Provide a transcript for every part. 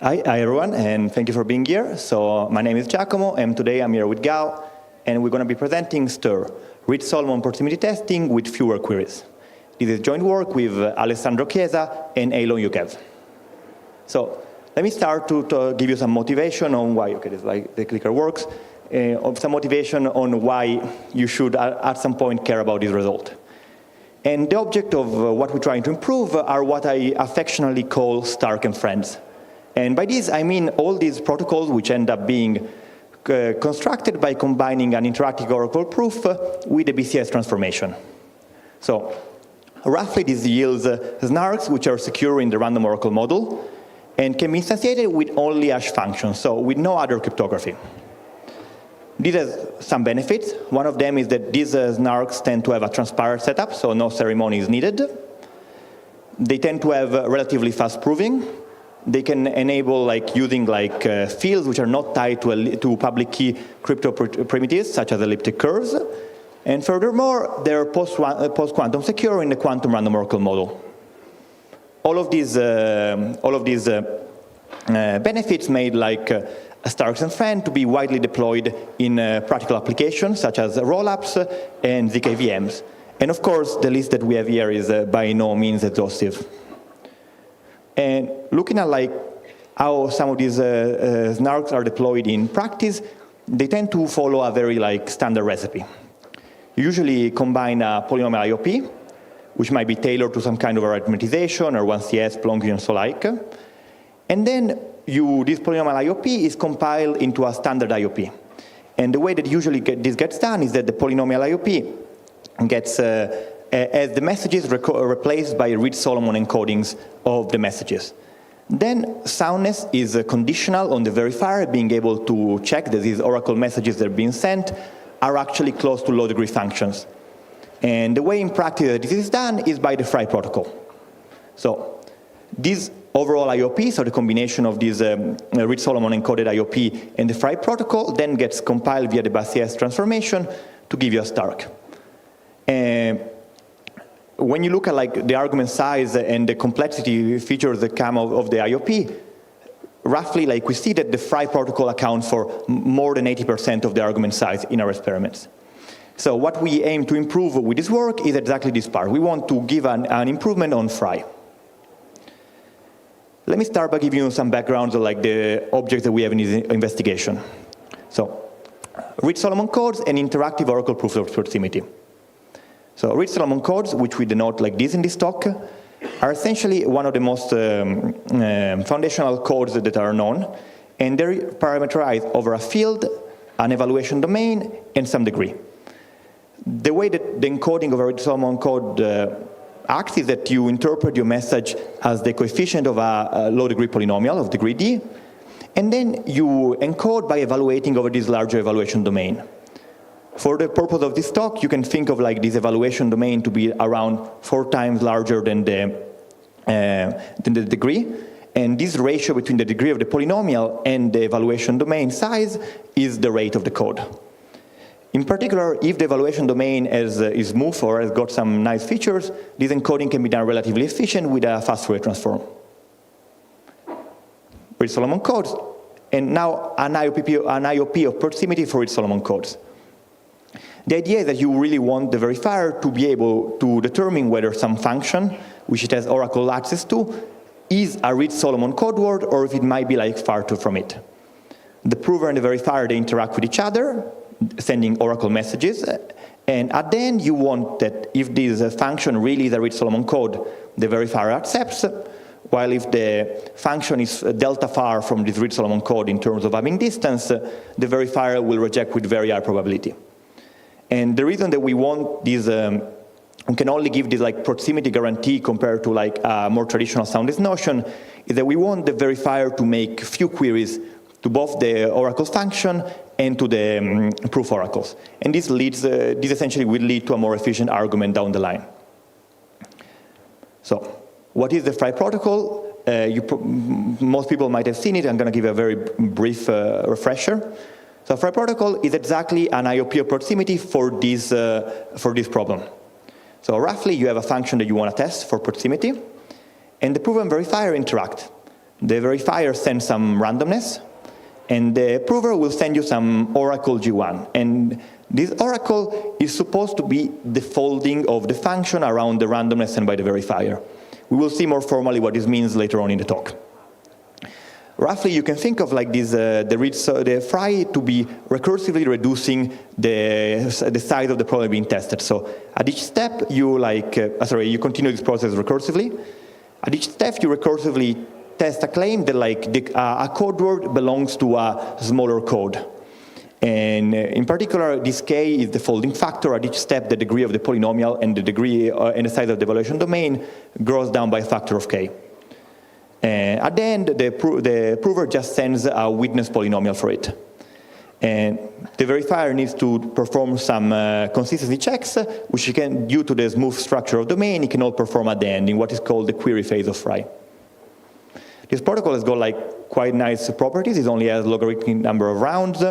Hi everyone, and thank you for being here. So my name is Giacomo, and today I'm here with Gao, and we're going to be presenting STIR, Reed-Solomon proximity testing with fewer queries. This is joint work with Alessandro Chiesa and Eilon Yukev. So let me start to give you some motivation on why, okay, this is like the clicker works, some motivation on why you should at some point care about this result. And the object of what we're trying to improve are what I affectionately call STARK and friends. And by this, I mean all these protocols which end up being constructed by combining an interactive oracle proof with a BCS transformation. So roughly this yields SNARKs which are secure in the random oracle model and can be instantiated with only hash functions, so with no other cryptography. This has some benefits. One of them is that these SNARKs tend to have a transparent setup, so no ceremony is needed. They tend to have relatively fast proving. They can enable using fields which are not tied to public key crypto primitives, such as elliptic curves. And furthermore, they're post-quantum secure in the quantum random oracle model. All of these benefits made STARKs and friends to be widely deployed in practical applications, such as rollups and ZK11s. And of course, the list that we have here is by no means exhaustive. And looking at how some of these SNARKs are deployed in practice, they tend to follow a very standard recipe. You usually combine a polynomial IOP, which might be tailored to some kind of arithmetization or 1CS, Plonkian, and so like. And then this polynomial IOP is compiled into a standard IOP. And the way that usually this gets done is that the polynomial IOP gets as the messages replaced by Reed-Solomon encodings of the messages. Then soundness is conditional on the verifier being able to check that these oracle messages that are being sent are actually close to low-degree functions. And the way in practice that this is done is by the Fry protocol. So this overall IOP, so the combination of this Reed-Solomon encoded IOP and the Fry protocol, then gets compiled via the BCS transformation to give you a STARK. When you look at the argument size and the complexity features that come of the IOP, roughly we see that the Fry protocol accounts for more than 80% of the argument size in our experiments. So what we aim to improve with this work is exactly this part. We want to give an improvement on Fry. Let me start by giving you some backgrounds of the objects that we have in this investigation. So Reed-Solomon codes and interactive oracle proofs of proximity. So Reed-Solomon codes, which we denote like this in this talk, are essentially one of the most foundational codes that are known, and they're parameterized over a field, an evaluation domain, and some degree. The way that the encoding of a Reed-Solomon code acts is that you interpret your message as the coefficient of a low-degree polynomial of degree d, and then you encode by evaluating over this larger evaluation domain. For the purpose of this talk, you can think of this evaluation domain to be around 4 times larger than the degree, and this ratio between the degree of the polynomial and the evaluation domain size is the rate of the code. In particular, if the evaluation domain is smooth or has got some nice features, this encoding can be done relatively efficient with a fast Fourier transform. Reed-Solomon codes, and now an IOP of proximity for Reed-Solomon codes. The idea is that you really want the verifier to be able to determine whether some function, which it has oracle access to, is a Reed-Solomon code word or if it might be far too from it. The prover and the verifier, they interact with each other, sending oracle messages, and at the end you want that if this function really is a Reed-Solomon code, the verifier accepts, while if the function is delta far from this Reed-Solomon code in terms of having distance, the verifier will reject with very high probability. And the reason that we want this, we can only give this proximity guarantee compared to a more traditional soundness notion, is that we want the verifier to make few queries to both the oracle function and to the proof oracles. And this essentially will lead to a more efficient argument down the line. So what is the Fry protocol? Most people might have seen it. I'm going to give a very brief refresher. So Fry protocol is exactly an IOP of proximity for this problem. So roughly, you have a function that you want to test for proximity, and the proof and verifier interact. The verifier sends some randomness, and the prover will send you some oracle G1. And this oracle is supposed to be the folding of the function around the randomness sent by the verifier. We will see more formally what this means later on in the talk. Roughly, you can think of like this, the fry to be recursively reducing the size of the problem being tested. So at each step, you you continue this process recursively. At each step, you recursively test a claim that a code word belongs to a smaller code. And in particular, this k is the folding factor. At each step, the degree of the polynomial and the degree and the size of the evaluation domain grows down by a factor of k. At the end, the prover just sends a witness polynomial for it. And the verifier needs to perform some consistency checks, which he can, due to the smooth structure of domain, he can all perform at the end in what is called the query phase of fry. This protocol has got quite nice properties. It only has logarithmic number of rounds.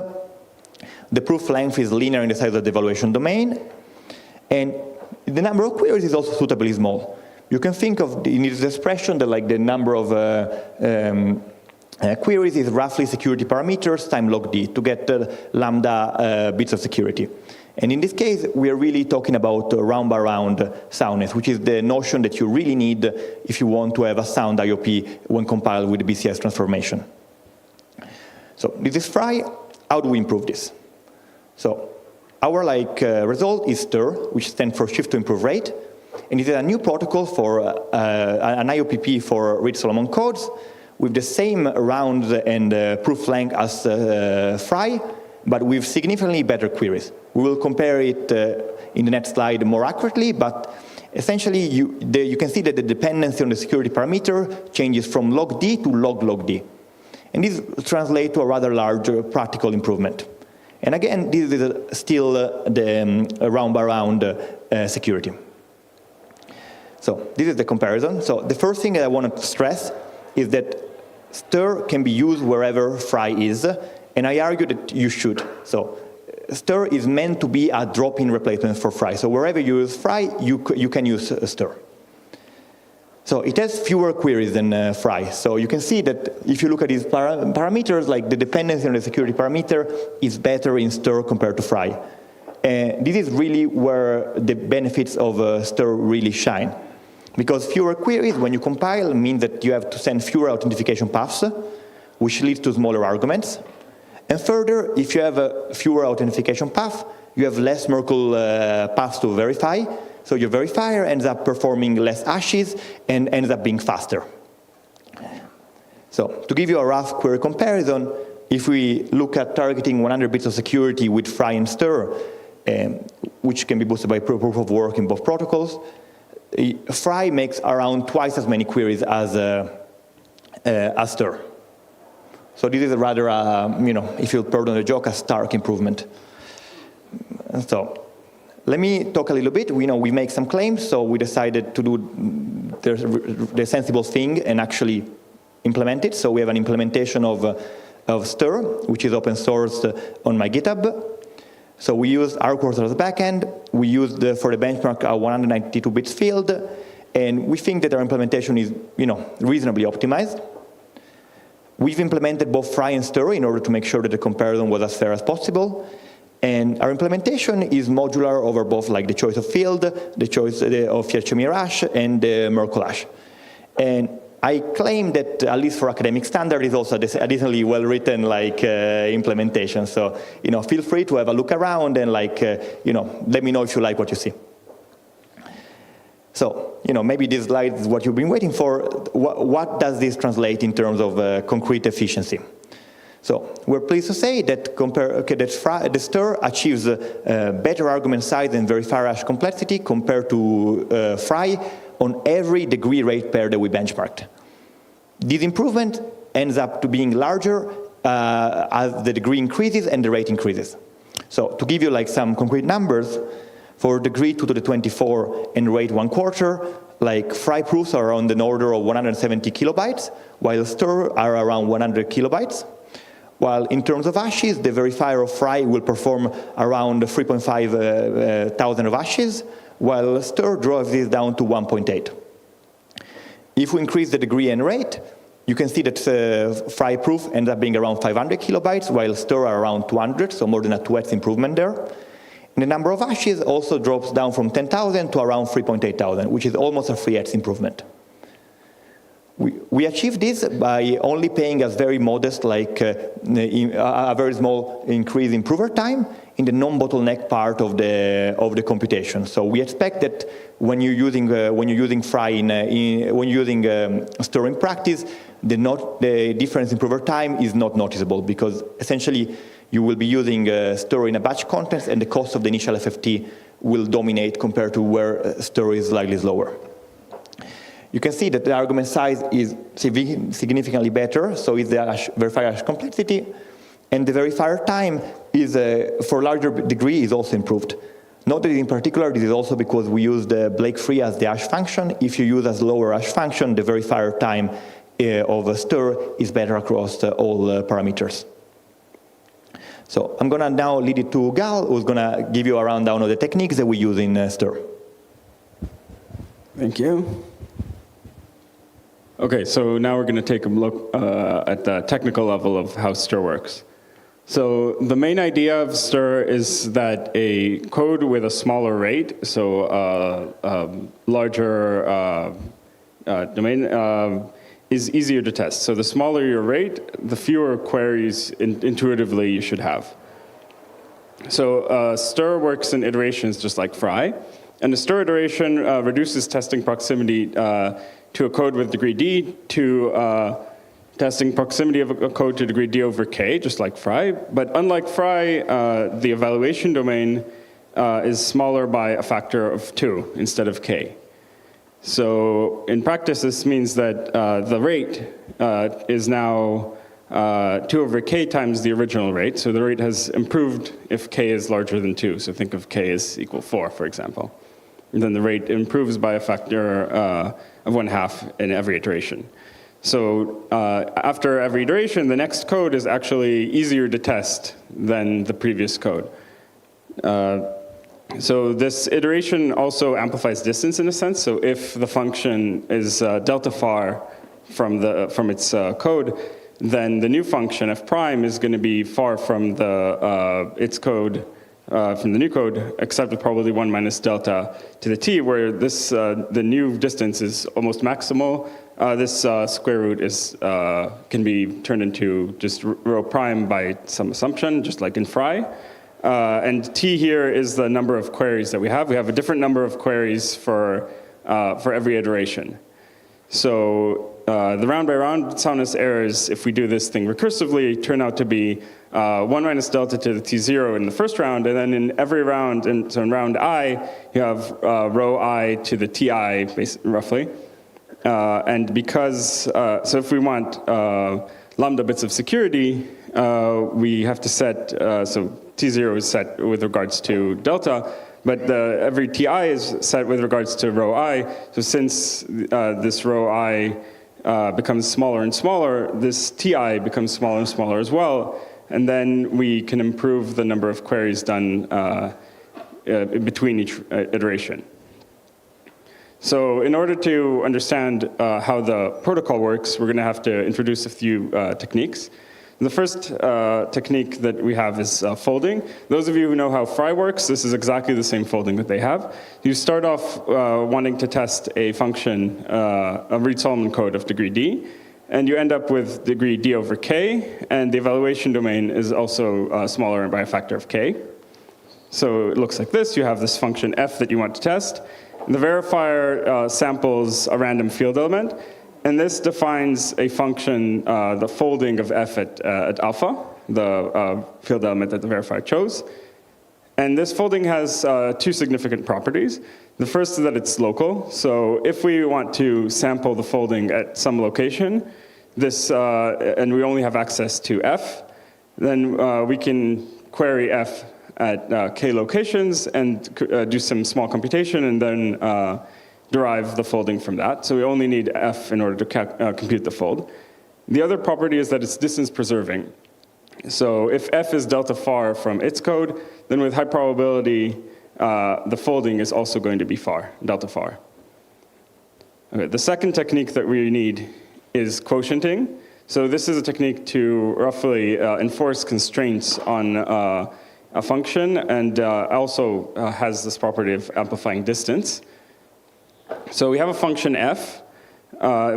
The proof length is linear in the size of the evaluation domain. And the number of queries is also suitably small. You can think of in this expression that the number of queries is roughly security parameters times log d to get lambda bits of security. And in this case, we are really talking about round-by-round soundness, which is the notion that you really need if you want to have a sound IOP when compiled with the BCS transformation. So this is fry. How do we improve this? So our result is STIR, which stands for shift to improve rate. And it is a new protocol for an IOPP for Reed-Solomon codes with the same round and proof length as fry, but with significantly better queries. We will compare it in the next slide more accurately, but essentially you can see that the dependency on the security parameter changes from log d to log d. And this translates to a rather large practical improvement. And again, this is still the round-by-round security. So this is the comparison. So the first thing that I want to stress is that STIR can be used wherever fry is, and I argue that you should. So STIR is meant to be a drop-in replacement for fry. So wherever you use fry, you can use STIR. So it has fewer queries than fry. So you can see that if you look at these parameters, the dependency on the security parameter is better in STIR compared to fry. And this is really where the benefits of STIR really shine. Because fewer queries, when you compile, means that you have to send fewer authentication paths, which leads to smaller arguments. And further, if you have a fewer authentication path, you have less Merkle paths to verify. So your verifier ends up performing less hashes and ends up being faster. So to give you a rough query comparison, if we look at targeting 100 bits of security with fry and STIR, which can be boosted by proof of work in both protocols, fry makes around twice as many queries as STIR. So this is a rather, if you'll pardon the joke, a stark improvement. So let me talk a little bit. We make some claims, so we decided to do the sensible thing and actually implement it. So we have an implementation of STIR, which is open sourced on my GitHub. So we used our course as a backend. We used for the benchmark a 192 bits field, and we think that our implementation is, reasonably optimized. We've implemented both fry and STIR in order to make sure that the comparison was as fair as possible. And our implementation is modular over both the choice of field, the choice of Fiat-Shamir hash, and the Merkle hash. And I claim that, at least for academic standard, is also additionally well-written implementation. So, feel free to have a look around and let me know if you like what you see. So, maybe this slide is what you've been waiting for. What does this translate in terms of concrete efficiency? So we're pleased to say that the STIR achieves better argument size and verifier hash complexity compared to fry on every degree rate pair that we benchmarked. This improvement ends up to being larger as the degree increases and the rate increases. So to give you some concrete numbers, for degree 2 to the 24 and rate 1/4, fry proofs are on the order of 170 kilobytes, while STIR are around 100 kilobytes. While in terms of hashes, the verifier of fry will perform around 3,500 of hashes, while STIR draws this down to 1.8. If we increase the degree and rate, You can see that fry proof ends up being around 500 kilobytes, while stir are around 200, so more than a 2x improvement there. And the number of hashes also drops down from 10,000 to around 3,800, which is almost a 3x improvement. We achieved this by only paying a very modest, like a very small increase in prover time in the non-bottleneck part of the computation. So we expect that when you're using fry when you're using stir in practice, the difference in prover time is not noticeable, because essentially you will be using stir in a batch context, and the cost of the initial FFT will dominate compared to where stir is slightly slower. You can see that the argument size is significantly better, so is the verifier hash complexity, and the verifier time is, for a larger degree, is also improved. Note that in particular, this is also because we use the Blake-free as the hash function. If you use a lower hash function, the verifier time of a stir is better across all parameters. So I'm gonna now lead it to Gal, who's gonna give you a rundown of the techniques that we use in stir. Thank you. Okay, so now we're going to take a look at the technical level of how stir works. So the main idea of stir is that a code with a smaller rate, so larger domain, is easier to test. So the smaller your rate, the fewer queries intuitively you should have. So stir works in iterations just like fry, and the stir iteration reduces testing proximity to a code with degree D to testing proximity of a code to degree D over K, just like fry. But unlike fry, the evaluation domain is smaller by a factor of 2 instead of K. So in practice, this means that the rate is now 2 over K times the original rate. So the rate has improved if K is larger than 2. So think of K as equal 4, for example. And then the rate improves by a factor of 1/2 in every iteration. So after every iteration, the next code is actually easier to test than the previous code. So this iteration also amplifies distance in a sense. So if the function is delta far from its code, then the new function f prime is going to be far from its code. From the new code, except with probably 1 minus delta to the t, where this the new distance is almost maximal. This square root is can be turned into just rho prime by some assumption, just like in fry. And t here is the number of queries that we have. We have a different number of queries for every iteration. So the round-by-round soundness errors, if we do this thing recursively, turn out to be 1 minus delta to the t0 in the first round, and then in every round, so in round I, you have rho I to the ti, roughly. And because, so if we want lambda bits of security, we have to set, so t0 is set with regards to delta, but every ti is set with regards to rho I. So since this rho I becomes smaller and smaller, this ti becomes smaller and smaller as well. And then we can improve the number of queries done between each iteration. So in order to understand how the protocol works, we're going to have to introduce a few techniques. The first technique that we have is folding. Those of you who know how fry works, this is exactly the same folding that they have. You start off wanting to test a function, a Reed-Solomon code of degree D, and you end up with degree D over K, and the evaluation domain is also smaller by a factor of K. So it looks like this. You have this function f that you want to test. And the verifier samples a random field element, and this defines a function, the folding of f at alpha, the field element that the verifier chose. And this folding has 2 significant properties. The first is that it's local. So if we want to sample the folding at some location, and we only have access to f, then we can query f at k locations and do some small computation and then derive the folding from that. So we only need f in order to compute the fold. The other property is that it's distance preserving. So if f is delta far from its code, then with high probability, the folding is also going to be far, delta far. Okay, the second technique that we need is quotienting. So this is a technique to roughly enforce constraints on a function, and also has this property of amplifying distance. So we have a function f,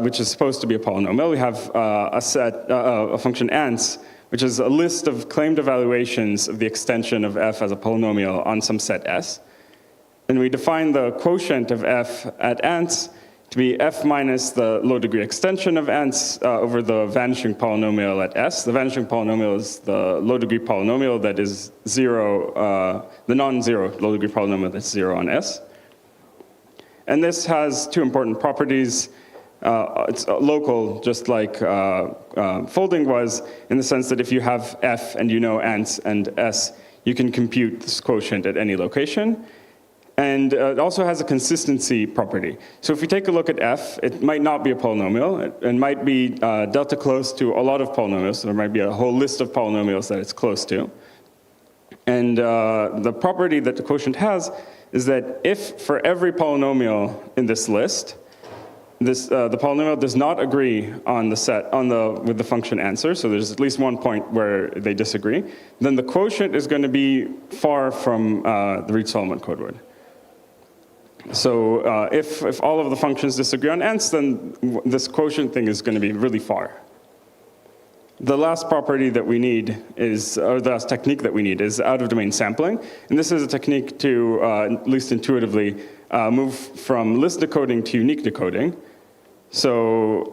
which is supposed to be a polynomial. We have a function ans, which is a list of claimed evaluations of the extension of f as a polynomial on some set S. And we define the quotient of f at ans to be f minus the low degree extension of ans over the vanishing polynomial at S. The vanishing polynomial is the low degree polynomial that is zero, the non-zero low degree polynomial that's zero on S. And this has two important properties. It's local, just like folding was, in the sense that if you have f and you know ans and s, you can compute this quotient at any location. And it also has a consistency property. So if we take a look at f, it might not be a polynomial. It might be delta close to a lot of polynomials. So there might be a whole list of polynomials that it's close to. And the property that the quotient has is that if for every polynomial in this list, the polynomial does not agree on the set with the function answer, so there's at least one point where they disagree, then the quotient is going to be far from the Reed-Solomon code would. So if all of the functions disagree on ans, then this quotient thing is going to be really far. The last property that we need is, or the last technique that we need is out-of-domain sampling. And this is a technique to, at least intuitively, move from list decoding to unique decoding. So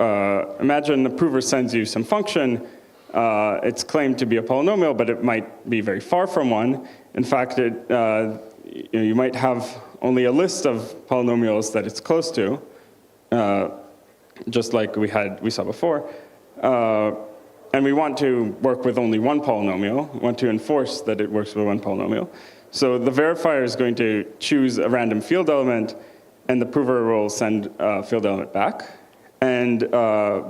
imagine the prover sends you some function. It's claimed to be a polynomial, but it might be very far from one. In fact, you might have only a list of polynomials that it's close to, just like we saw before. And we want to work with only one polynomial. We want to enforce that it works with one polynomial. So the verifier is going to choose a random field element, and the prover will send a field element back. And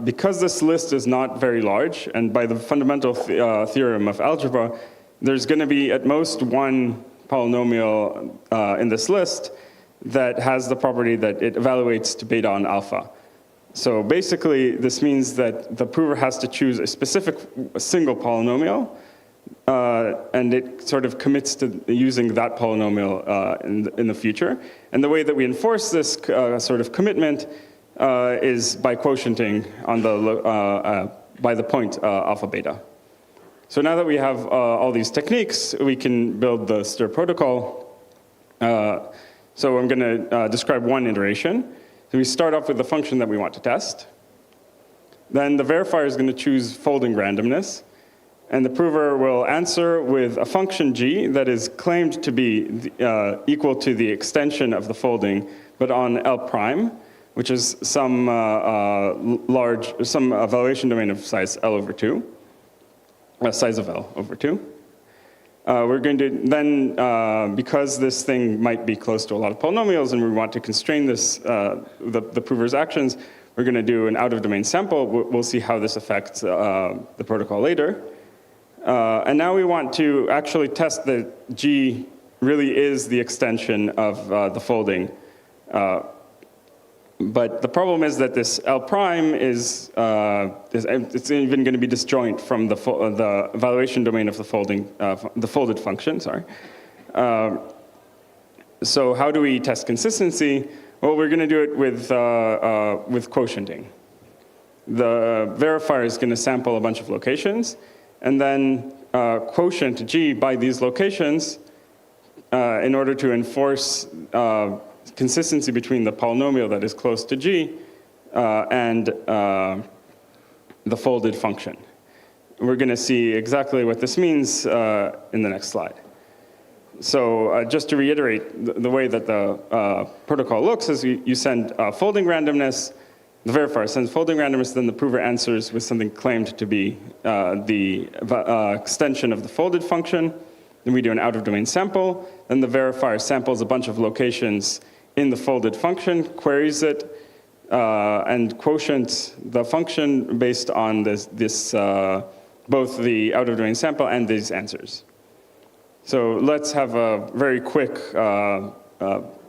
because this list is not very large, and by the fundamental theorem of algebra, there's going to be at most one polynomial in this list that has the property that it evaluates to beta on alpha. So basically, this means that the prover has to choose a single polynomial, and it sort of commits to using that polynomial in the future. And the way that we enforce this sort of commitment is by quotienting on by the point alpha beta. So now that we have all these techniques, we can build the STIR protocol. So I'm going to describe one iteration. So we start off with the function that we want to test. Then the verifier is going to choose folding randomness. And the prover will answer with a function g that is claimed to be equal to the extension of the folding, but on L prime, which is some evaluation domain of size L over 2, size of L over 2. We're going to then, because this thing might be close to a lot of polynomials and we want to constrain this, the prover's actions, we're going to do an out-of-domain sample. We'll see how this affects the protocol later. And now we want to actually test that G really is the extension of the folding. But the problem is that this L prime it's even going to be disjoint from the evaluation domain of the folded function. Sorry. So how do we test consistency? Well, we're going to do it with quotienting. The verifier is going to sample a bunch of locations, and then quotient G by these locations in order to enforce consistency between the polynomial that is close to G and the folded function. We're going to see exactly what this means in the next slide. So just to reiterate, the way that the protocol looks is you send folding randomness, the verifier sends folding randomness, then the prover answers with something claimed to be the extension of the folded function. Then we do an out-of-domain sample. Then the verifier samples a bunch of locations in the folded function, queries it, and quotients the function based on both the out-of-domain sample and these answers. So let's have a very quick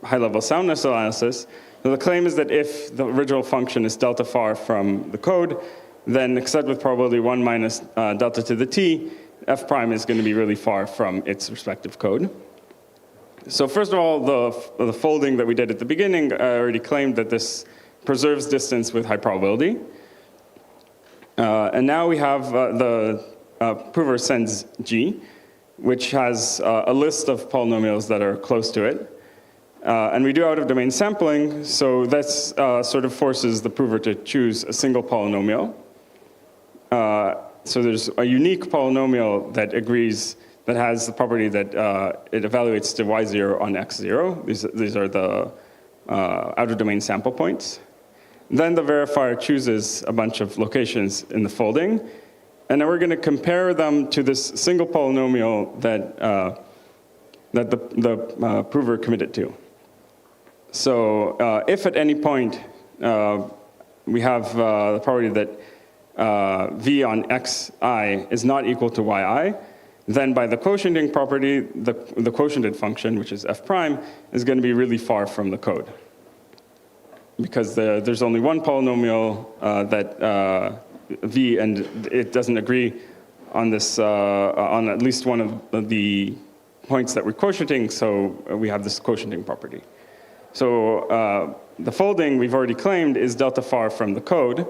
high-level soundness analysis. So the claim is that if the original function is delta far from the code, then except with probability 1 minus delta to the t, f prime is going to be really far from its respective code. So first of all, the folding that we did at the beginning, I already claimed that this preserves distance with high probability. And now we have the prover sends G, which has a list of polynomials that are close to it. And we do out-of-domain sampling, so that sort of forces the prover to choose a single polynomial. So there's a unique polynomial that agrees, that has the property that it evaluates to y0 on x0. These are the out-of-domain sample points. Then the verifier chooses a bunch of locations in the folding, and then we're going to compare them to this single polynomial that the prover committed to. So if at any point we have the property that v on xi is not equal to yi, then by the quotienting property, the quotiented function, which is f prime, is going to be really far from the code. Because there's only one polynomial that v, and it doesn't agree on this on at least one of the points that we're quotienting, so we have this quotienting property. So the folding we've already claimed is delta far from the code,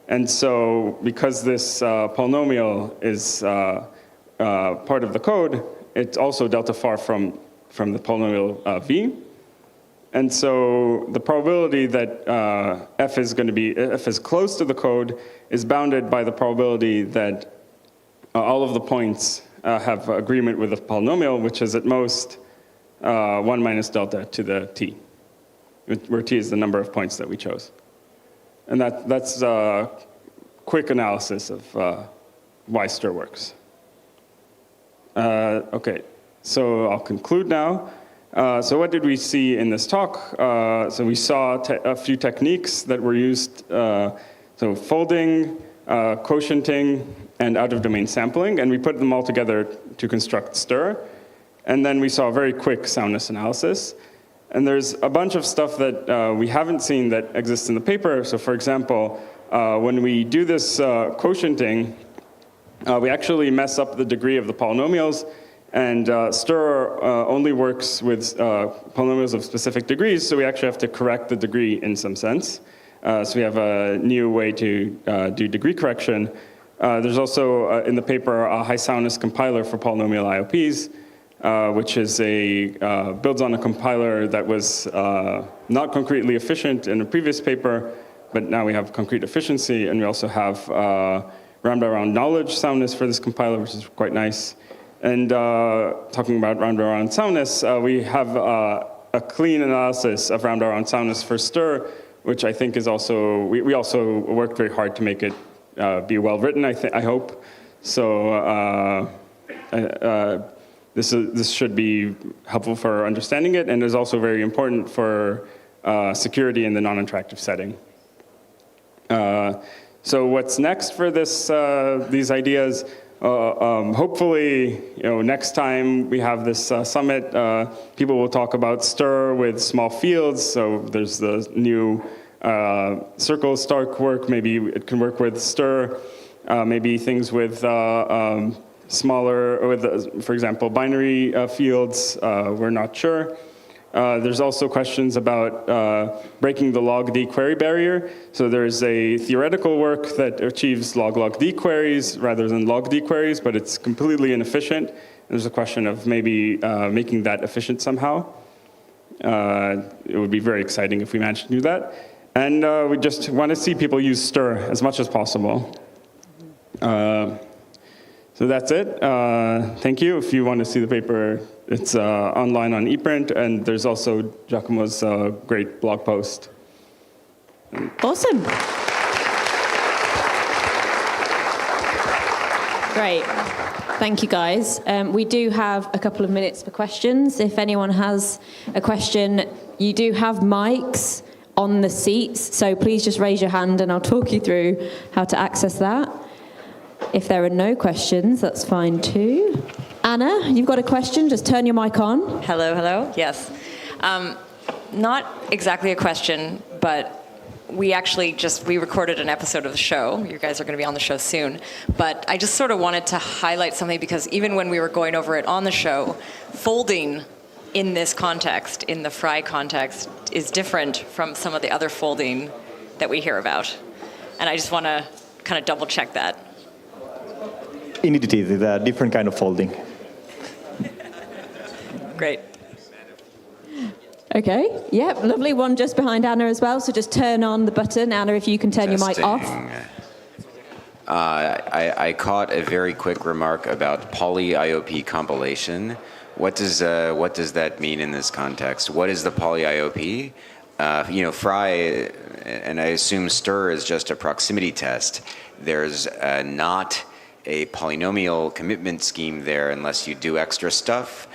and so because this polynomial is part of the code, it's also delta far from the polynomial v. And so the probability that f is close to the code is bounded by the probability that all of the points have agreement with the polynomial, which is at most 1 minus delta to the t, where t is the number of points that we chose. And that's a quick analysis of why STIR works. Okay, so I'll conclude now. So what did we see in this talk? So we saw a few techniques that were used, so folding, quotienting, and out-of-domain sampling, and we put them all together to construct STIR. And then we saw a very quick soundness analysis. And there's a bunch of stuff that we haven't seen that exists in the paper. So for example, when we do this quotienting, we actually mess up the degree of the polynomials. And STIR only works with polynomials of specific degrees, so we actually have to correct the degree in some sense. So we have a new way to do degree correction. There's also, in the paper, a high soundness compiler for polynomial IOPs, which is builds on a compiler that was not concretely efficient in a previous paper, but now we have concrete efficiency, and we also have round-around knowledge soundness for this compiler, which is quite nice. And talking about round-around soundness, we have a clean analysis of round-around soundness for STIR, which I think is also, we also worked very hard to make it be well-written, I hope. So this should be helpful for understanding it, and is also very important for security in the non-interactive setting. So what's next for these ideas? Hopefully, next time we have this summit, people will talk about STIR with small fields. So there's the new circle STARK work. Maybe it can work with STIR. Maybe things with smaller, with, for example, binary fields. We're not sure. There's also questions about breaking the log-D query barrier. So there's a theoretical work that achieves log-log-D queries rather than log-D queries, but it's completely inefficient. There's a question of maybe making that efficient somehow. It would be very exciting if we managed to do that. And we just want to see people use STIR as much as possible. So that's it. Thank you. If you want to see the paper, it's online on ePrint, and there's also Giacomo's great blog post. Awesome. Great. Thank you, guys. We do have a couple of minutes for questions. If anyone has a question, you do have mics on the seats, so please just raise your hand and I'll talk you through how to access that. If there are no questions, that's fine too. Anna, you've got a question, just turn your mic on. Hello, hello, yes. Not exactly a question, but we recorded an episode of the show. You guys are going to be on the show soon. But I just sort of wanted to highlight something because even when we were going over it on the show, folding in this context, in the Fry context, is different from some of the other folding that we hear about. And I just want to kind of double check that. Indeed it is. It's a different kind of folding. Great. Okay, yep, lovely one just behind Anna as well. So just turn on the button. Anna, if you can turn your mic off. I caught a very quick remark about poly IOP compilation. What does that mean in this context? What is the poly IOP? Fry, and I assume stir is just a proximity test. There's not a polynomial commitment scheme there unless you do extra stuff.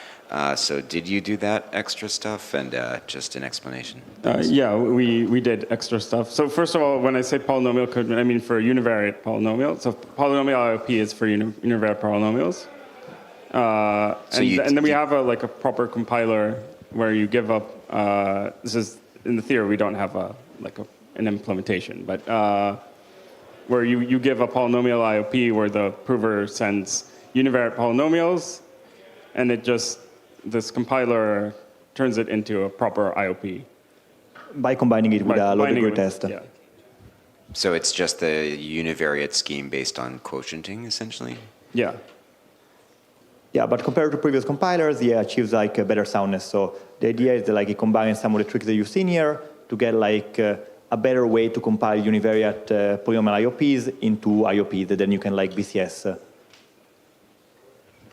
So did you do that extra stuff? And just an explanation. Yeah, we did extra stuff. So first of all, when I say polynomial commitment, I mean for a univariate polynomial. So polynomial IOP is for univariate polynomials. And then we have a proper compiler where you give up. This is in the theory we don't have an implementation, but where you give a polynomial IOP where the prover sends univariate polynomials, and this compiler turns it into a proper IOP. By combining it with a low degree test. Yeah. So it's just the univariate scheme based on quotienting, essentially? Yeah. Yeah, but compared to previous compilers, it achieves a better soundness. So the idea is that it combines some of the tricks that you've seen here to get a better way to compile univariate polynomial IOPs into IOPs that then you can BCS.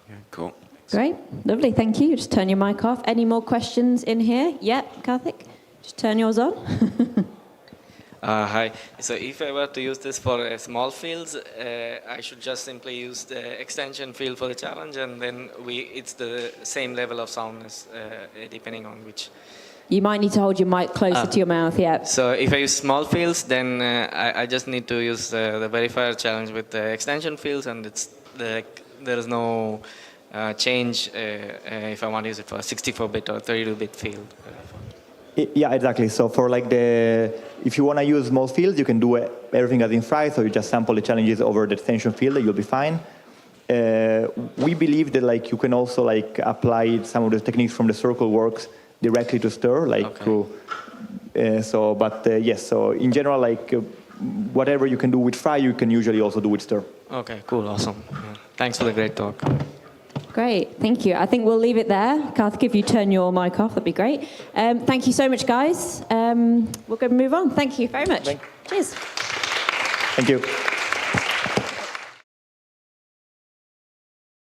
Yeah, cool. Great, lovely, thank you. Just turn your mic off. Any more questions in here? Yeah, Karthik? Just turn yours on. Hi. So if I were to use this for small fields, I should just simply use the extension field for the challenge, and then it's the same level of soundness depending on which. You might need to hold your mic closer to your mouth, yeah. So if I use small fields, then I just need to use the verifier challenge with the extension fields, and there is no change if I want to use it for a 64-bit or 32-bit field. Yeah, exactly. So for if you want to use small fields, you can do everything as in Fry. So you just sample the challenges over the extension field, you'll be fine. We believe that you can also apply some of the techniques from the circle works directly to stir, okay. Yes. So in general, whatever you can do with Fry, you can usually also do with stir. Okay, cool, awesome. Yeah. Thanks for the great talk. Great, thank you. I think we'll leave it there. Karthik, if you turn your mic off, that'd be great. Thank you so much, guys. We'll go move on. Thank you very much. Cheers. Thank you.